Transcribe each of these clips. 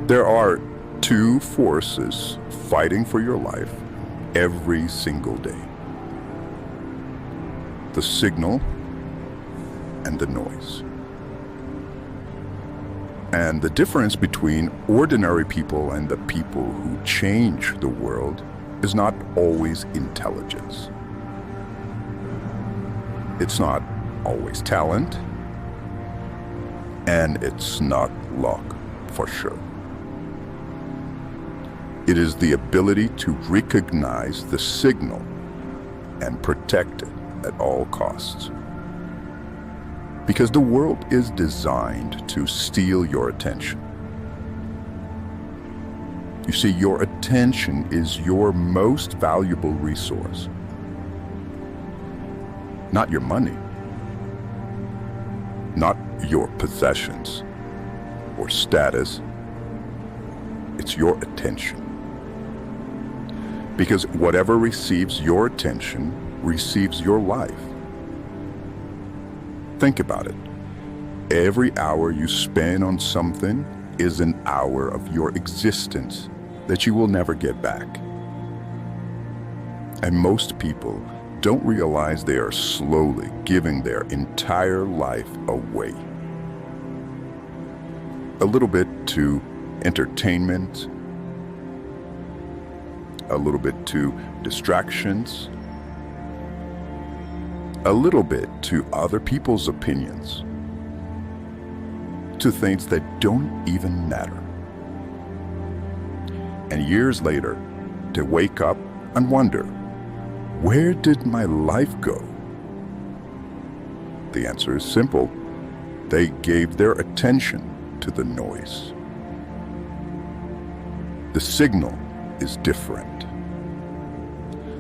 There are two forces fighting for your life every single day: the signal and the noise. And the difference between ordinary people and the people who change the world is not always intelligence. It's not always talent, and it's not luck, for sure. It is the ability to recognize the signal and protect it at all costs. Because the world is designed to steal your attention. You see, your attention is your most valuable resource. Not your money, not your possessions or status. It's your attention. Because whatever receives your attention receives your life. Think about it. Every hour you spend on something is an hour of your existence that you will never get back. And most people don't realize they are slowly giving their entire life away. A little bit to entertainment, a little bit to distractions, a little bit to other people's opinions, to things that don't even matter. And years later, to wake up and wonder, where did my life go? The answer is simple. They gave their attention to the noise. The signal is different.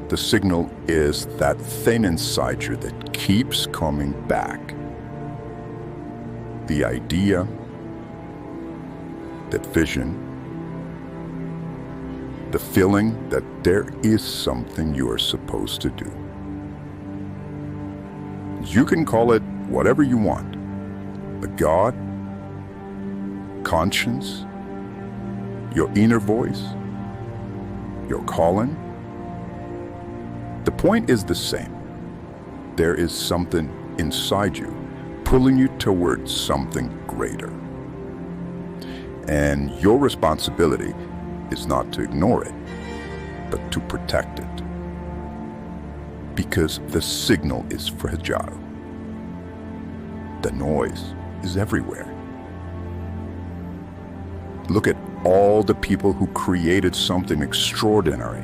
The signal is that thing inside you that keeps coming back. The idea, that vision, the feeling that there is something you are supposed to do. You can call it whatever you want: a God, conscience, your inner voice, your calling. The point is the same. There is something inside you pulling you towards something greater. And your responsibility is not to ignore it, but to protect it. Because the signal is fragile. The noise is everywhere. Look at all the people who created something extraordinary.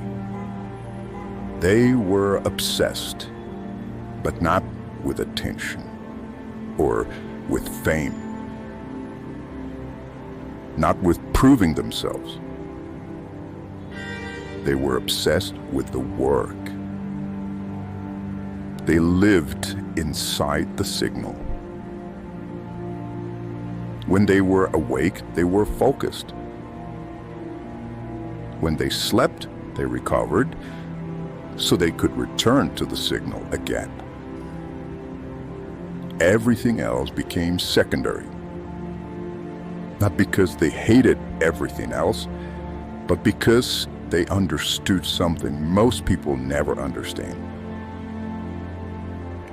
They were obsessed, but not with attention or with fame, not with proving themselves. They were obsessed with the work. They lived inside the signal. When they were awake, they were focused. When they slept, they recovered, so they could return to the signal again. Everything else became secondary. Not because they hated everything else, but because they understood something most people never understand.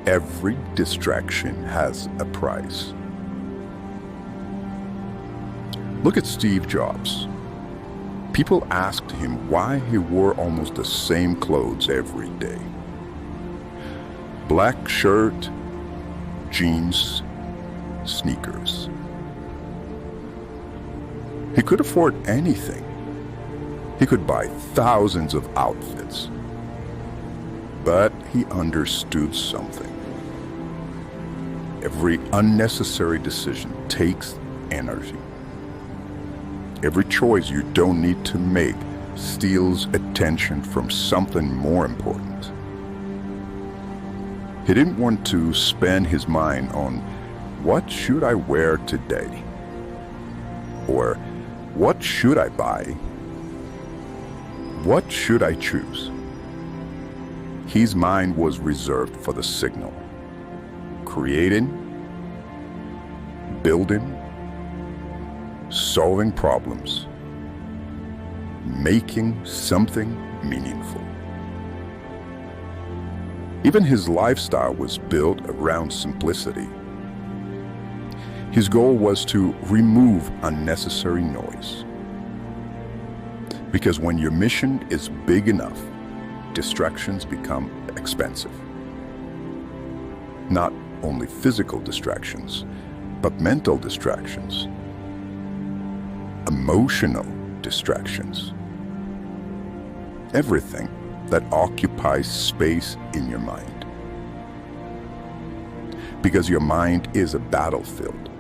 Every distraction has a price. Look at Steve Jobs. People asked him why he wore almost the same clothes every day. Black shirt, jeans, sneakers. He could afford anything. He could buy thousands of outfits. But he understood something. Every unnecessary decision takes energy. Every choice you don't need to make steals attention from something more important. He didn't want to spend his mind on what should I wear today? Or what should I buy? What should I choose? His mind was reserved for the signal. Creating, building, solving problems, making something meaningful. Even his lifestyle was built around simplicity. His goal was to remove unnecessary noise. Because when your mission is big enough, distractions become expensive. Not only physical distractions, but mental distractions, emotional distractions, everything that occupies space in your mind. Because your mind is a battlefield,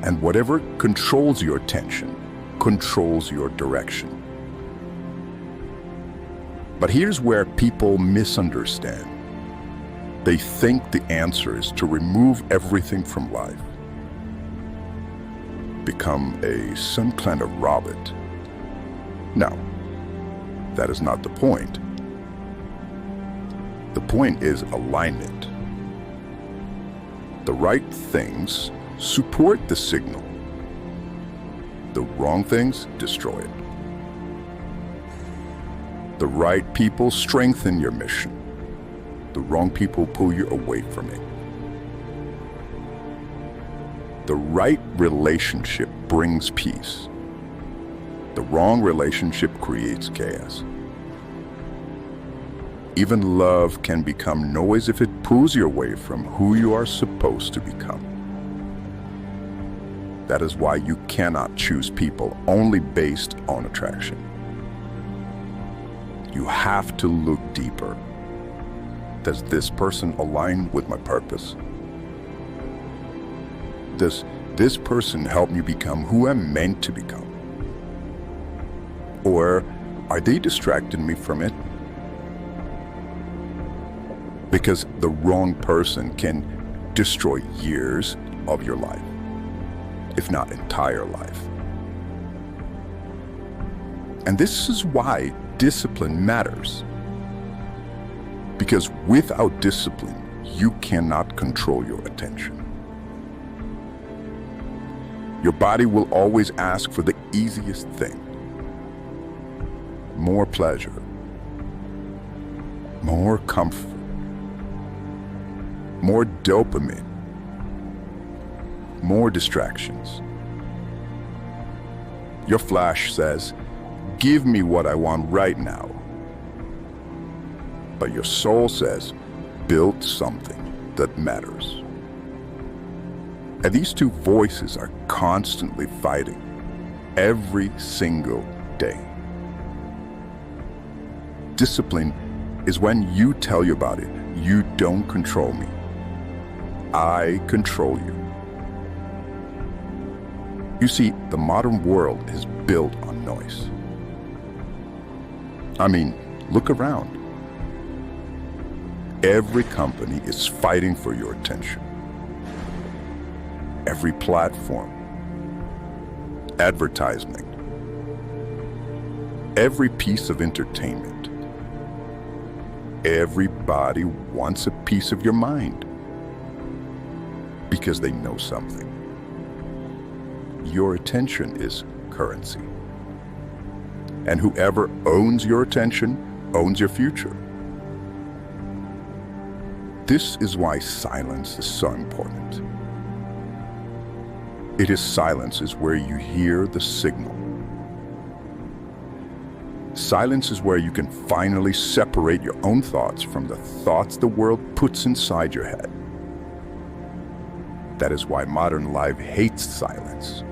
and whatever controls your attention controls your direction. But here's where people misunderstand. They think the answer is to remove everything from life, become some kind of robot. No, that is not the point. The point is alignment. The right things support the signal. The wrong things destroy it. The right people strengthen your mission. The wrong people pull you away from it. The right relationship brings peace. The wrong relationship creates chaos. Even love can become noise if it pulls you away from who you are supposed to become. That is why you cannot choose people only based on attraction. You have to look deeper. Does this person align with my purpose? Does this person help me become who I'm meant to become? Or are they distracting me from it? Because the wrong person can destroy years of your life, if not entire life. And this is why discipline matters. Because without discipline, you cannot control your attention. Your body will always ask for the easiest thing. More pleasure, more comfort, more dopamine, more distractions. Your flesh says, give me what I want right now. But your soul says, build something that matters. And these two voices are constantly fighting every single day. Discipline is when you tell your body, you don't control me. I control you. You see, the modern world is built on noise. I mean, look around. Every company is fighting for your attention. Every platform, advertisement, every piece of entertainment, everybody wants a piece of your mind because they know something. Your attention is currency. And whoever owns your attention owns your future. This is why silence is so important. It is silence is where you hear the signal. Silence is where you can finally separate your own thoughts from the thoughts the world puts inside your head. That is why modern life hates silence.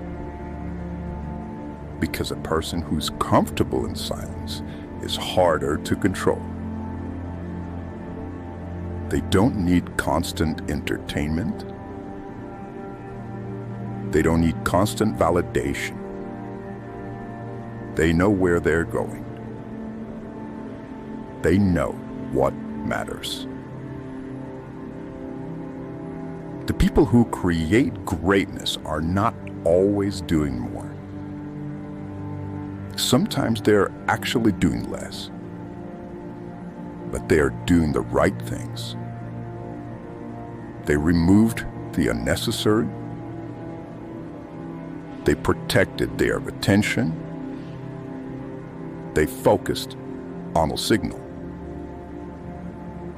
Because a person who's comfortable in silence is harder to control. They don't need constant entertainment. They don't need constant validation. They know where they're going. They know what matters. The people who create greatness are not always doing more. Sometimes they're actually doing less, but they are doing the right things. They removed the unnecessary. They protected their attention. They focused on a signal,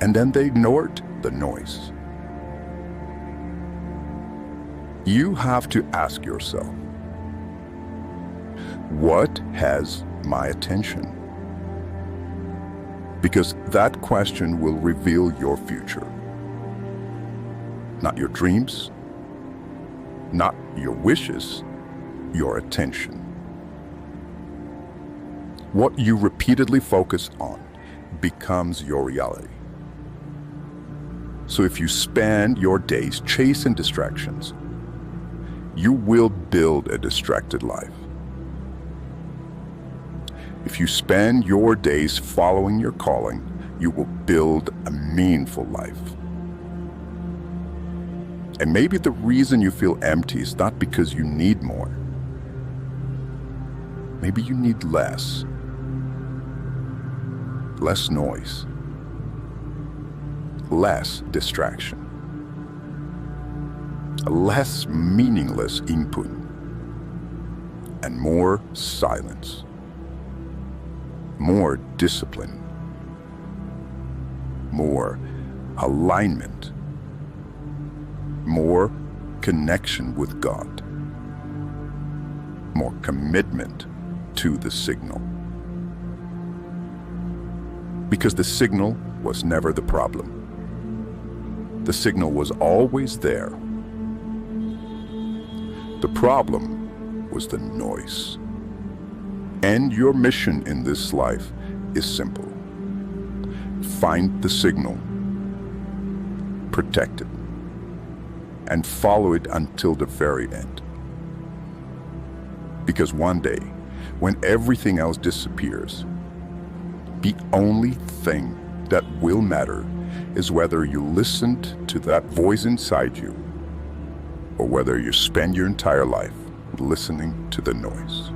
and then they ignored the noise. You have to ask yourself, what has my attention? Because that question will reveal your future. Not your dreams, not your wishes, your attention. What you repeatedly focus on becomes your reality. So if you spend your days chasing distractions, you will build a distracted life. If you spend your days following your calling, you will build a meaningful life. And maybe the reason you feel empty is not because you need more. Maybe you need less. Less noise. Less distraction. Less meaningless input. And more silence. More discipline. More alignment. More connection with God. More commitment to the signal. Because the signal was never the problem. The signal was always there. The problem was the noise. And your mission in this life is simple. Find the signal, protect it, and follow it until the very end. Because one day, when everything else disappears, the only thing that will matter is whether you listened to that voice inside you or whether you spend your entire life listening to the noise.